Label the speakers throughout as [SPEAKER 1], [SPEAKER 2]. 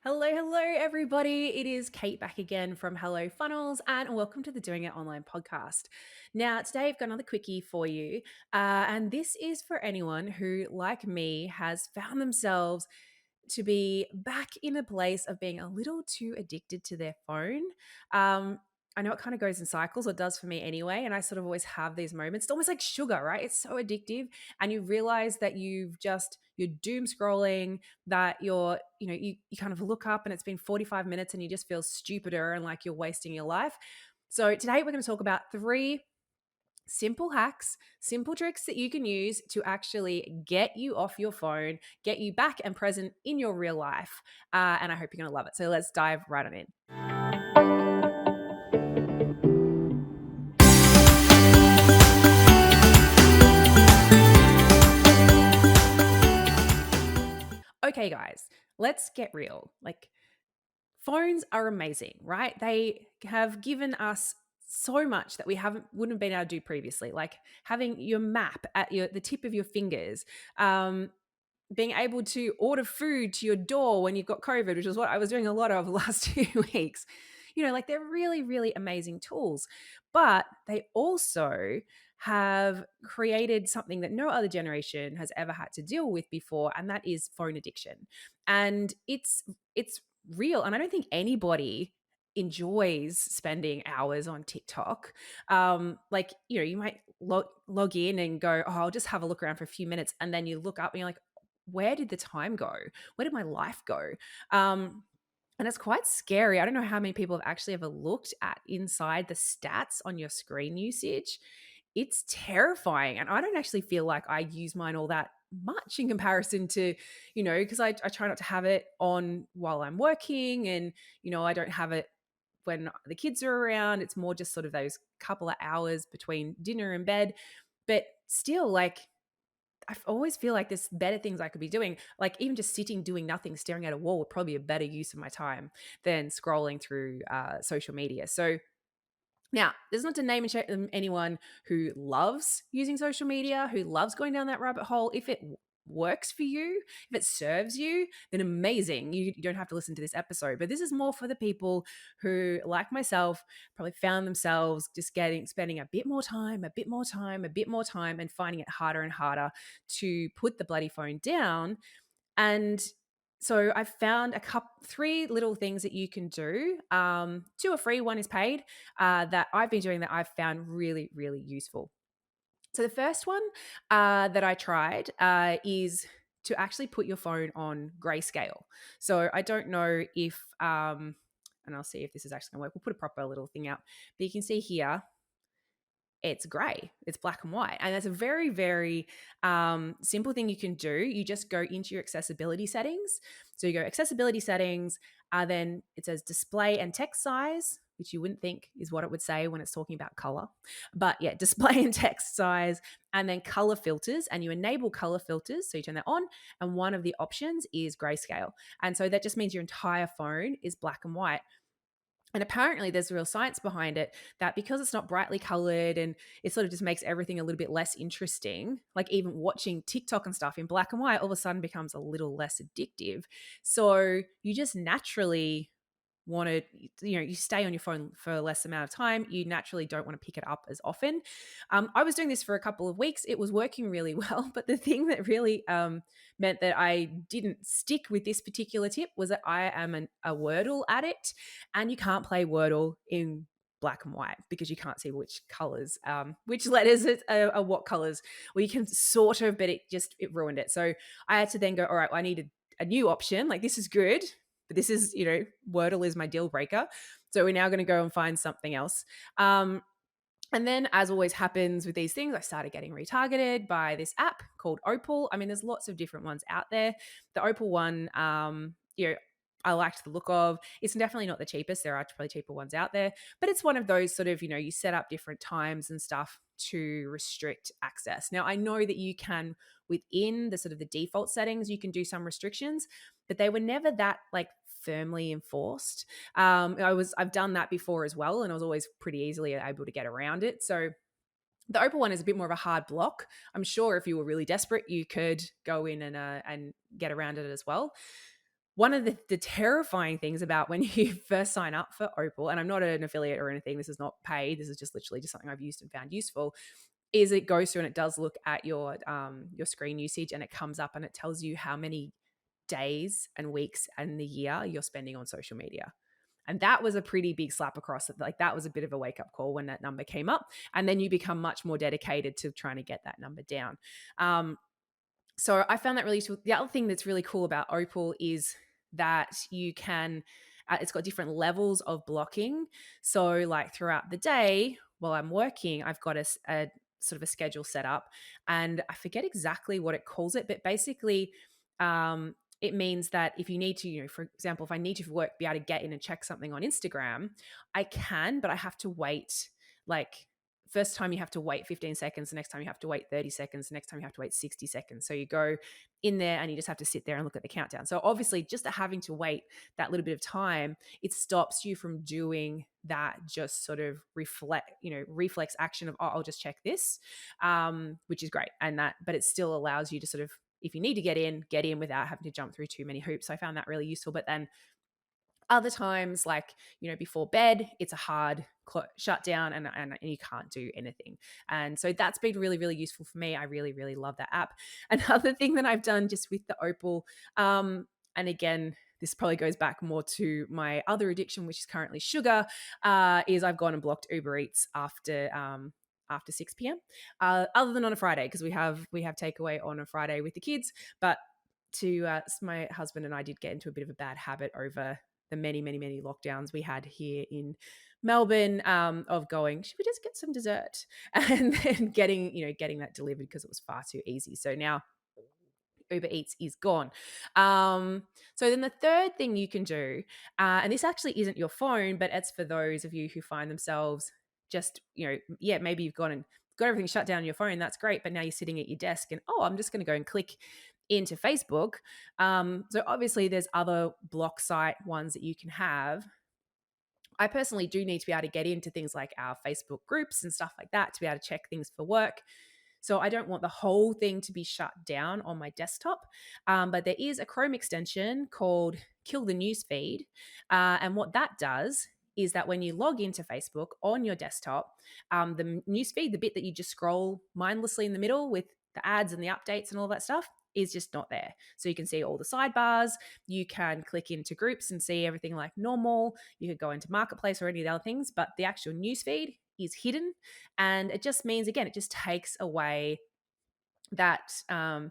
[SPEAKER 1] Hello, everybody. It is Kate back again from Hello Funnels, and welcome to the Doing It Online podcast. Now, today I've got another quickie for you, and this is for anyone who, like me, has found themselves to be back in a place of being a little too addicted to their phone. I know it kind of goes in cycles, or it does for me anyway. And I sort of always have these moments. It's almost like sugar, right? It's so addictive. And you realize that you're doom scrolling, that you kind of look up and it's been 45 minutes and you just feel stupider and like you're wasting your life. So today we're going to talk about three simple hacks, simple tricks that you can use to actually get you off your phone, get you back and present in your real life. And I hope you're going to love it. So let's dive right on in. Okay, guys, let's get real. Like, phones are amazing, right? They have given us so much that we wouldn't have been able to do previously, like having your map at the tip of your fingers, being able to order food to your door when you've got COVID, which is what I was doing a lot of the last 2 weeks. Like they're really, really amazing tools, but they also have created something that no other generation has ever had to deal with before, and that is phone addiction. And it's real, and I don't think anybody enjoys spending hours on TikTok. You might log in and go, oh, I'll just have a look around for a few minutes, and then you look up and you're like, where did the time go? Where did my life go? And it's quite scary. I don't know how many people have actually ever looked at inside the stats on your screen usage. It's terrifying. And I don't actually feel like I use mine all that much in comparison to, because I try not to have it on while I'm working, and, I don't have it when the kids are around. It's more just sort of those couple of hours between dinner and bed. But still, like, I always feel like there's better things I could be doing. Like even just sitting, doing nothing, staring at a wall would probably be a better use of my time than scrolling through social media. So now, there's not to name and shame anyone who loves using social media, who loves going down that rabbit hole. If it works for you, if it serves you, then amazing. You don't have to listen to this episode. But this is more for the people who, like myself, probably found themselves just spending a bit more time, a bit more time, a bit more time, and finding it harder and harder to put the bloody phone down. And so I found three little things that you can do. Two are free, one is paid, that I've been doing that I've found really, really useful. So the first one that I tried is to actually put your phone on Grayscale. So I don't know if, and I'll see if this is actually going to work. We'll put a proper little thing out. But you can see here, it's gray, it's black and white. And that's a very, very simple thing you can do. You just go into your accessibility settings. So you go accessibility settings, then it says display and text size, which you wouldn't think is what it would say when it's talking about color. But yeah, display and text size, and then color filters. And you enable color filters. So you turn that on. And one of the options is Grayscale. And so that just means your entire phone is black and white. And apparently there's real science behind it, that because it's not brightly colored and it sort of just makes everything a little bit less interesting, like even watching TikTok and stuff in black and white all of a sudden becomes a little less addictive. So you just naturally want to, you stay on your phone for a less amount of time. You naturally don't want to pick it up as often. I was doing this for a couple of weeks. It was working really well. But the thing that really meant that I didn't stick with this particular tip was that I am a Wordle addict, and you can't play Wordle in black and white because you can't see which colors, which letters are what colors. Well, you can sort of, but it ruined it. So I had to then go, all right, well, I need a new option. Like, this is good, but this is, Wordle is my deal breaker. So we're now going to go and find something else. And then, as always happens with these things, I started getting retargeted by this app called Opal. I mean, there's lots of different ones out there. The Opal one, I liked the look of. It's definitely not the cheapest. There are probably cheaper ones out there, but it's one of those sort of, you set up different times and stuff to restrict access. Now, I know that you can, within the sort of the default settings, you can do some restrictions, but they were never that like firmly enforced. I've done that before as well, and I was always pretty easily able to get around it. So the Opal one is a bit more of a hard block. I'm sure if you were really desperate, you could go in and get around it as well. one of the terrifying things about when you first sign up for Opal, and I'm not an affiliate or anything, this is not paid, this is just literally just something I've used and found useful, is it goes through and it does look at your screen usage, and it comes up and it tells you how many days and weeks and the year you're spending on social media. And that was a pretty big slap across it. Like that was a bit of a wake up call when that number came up. And then you become much more dedicated to trying to get that number down. So I found that really useful. The other thing that's really cool about Opal is that you can, it's got different levels of blocking. So like throughout the day while I'm working, I've got a sort of a schedule set up, and I forget exactly what it calls it, but basically it means that if you need to, for example, if I need to for work, be able to get in and check something on Instagram, I can, but I have to wait. Like first time you have to wait 15 seconds, the next time you have to wait 30 seconds, the next time you have to wait 60 seconds. So you go in there and you just have to sit there and look at the countdown. So obviously just having to wait that little bit of time, it stops you from doing that just sort of reflex action of, oh, I'll just check this, which is great. But it still allows you to sort of, if you need to get in without having to jump through too many hoops. So I found that really useful. But then other times, like, before bed, it's a hard shutdown and you can't do anything. And so that's been really, really useful for me. I really, really love that app. Another thing that I've done just with the Opal, and again, this probably goes back more to my other addiction, which is currently sugar, is I've gone and blocked Uber Eats after 6 p.m. Other than on a Friday, because we have takeaway on a Friday with the kids. But my husband and I did get into a bit of a bad habit over the many, many, many lockdowns we had here in Melbourne, of going, should we just get some dessert? And then getting that delivered because it was far too easy. So now Uber Eats is gone. So then the third thing you can do, and this actually isn't your phone, but it's for those of you who find themselves just, maybe you've gone and got everything shut down on your phone. That's great. But now you're sitting at your desk and, oh, I'm just going to go and click into Facebook. So obviously there's other block site ones that you can have. I personally do need to be able to get into things like our Facebook groups and stuff like that to be able to check things for work. So I don't want the whole thing to be shut down on my desktop. But there is a Chrome extension called Kill the Newsfeed. And what that does is that when you log into Facebook on your desktop, the newsfeed, the bit that you just scroll mindlessly in the middle with the ads and the updates and all that stuff, is just not there. So you can see all the sidebars. You can click into groups and see everything like normal. You could go into Marketplace or any of the other things, but the actual newsfeed is hidden. And it just means, again, it just takes away that kind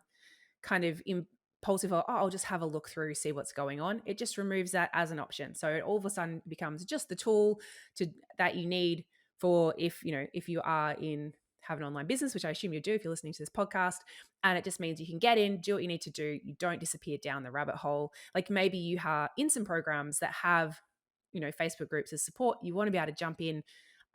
[SPEAKER 1] of impulsive, oh, I'll just have a look through, see what's going on. It just removes that as an option. So it all of a sudden becomes just the tool that you need for if you are have an online business, which I assume you do if you're listening to this podcast. And it just means you can get in, do what you need to do. You don't disappear down the rabbit hole. Like maybe you are in some programs that have, Facebook groups as support. You want to be able to jump in,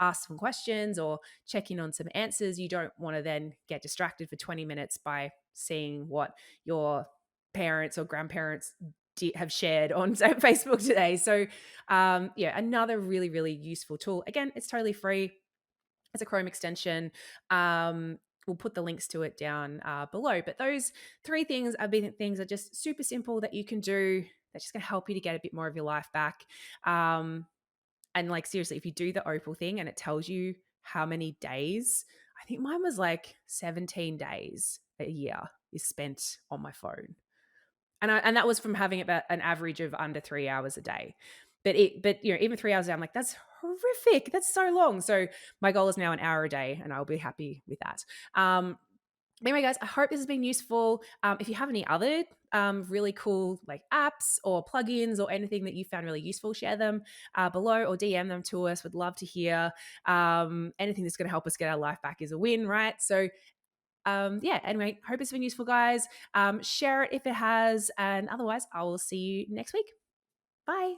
[SPEAKER 1] ask some questions or check in on some answers. You don't want to then get distracted for 20 minutes by seeing what your parents or grandparents have shared on Facebook today. So another really, really useful tool. Again, it's totally free. It's a Chrome extension. We'll put the links to it down below. But those three things are just super simple that you can do. That's just going to help you to get a bit more of your life back. And like seriously, if you do the Opal thing and it tells you how many days, I think mine was like 17 days a year is spent on my phone. And that was from having about an average of under 3 hours a day. But even 3 hours a day, I'm like, that's horrific. That's so long. So my goal is now an hour a day, and I'll be happy with that. Anyway, guys, I hope this has been useful. If you have any other really cool like apps or plugins or anything that you found really useful, share them below or DM them to us. Would love to hear. Anything that's going to help us get our life back is a win, right? So anyway, hope it's been useful, guys. Share it if it has, and otherwise I will see you next week. Bye.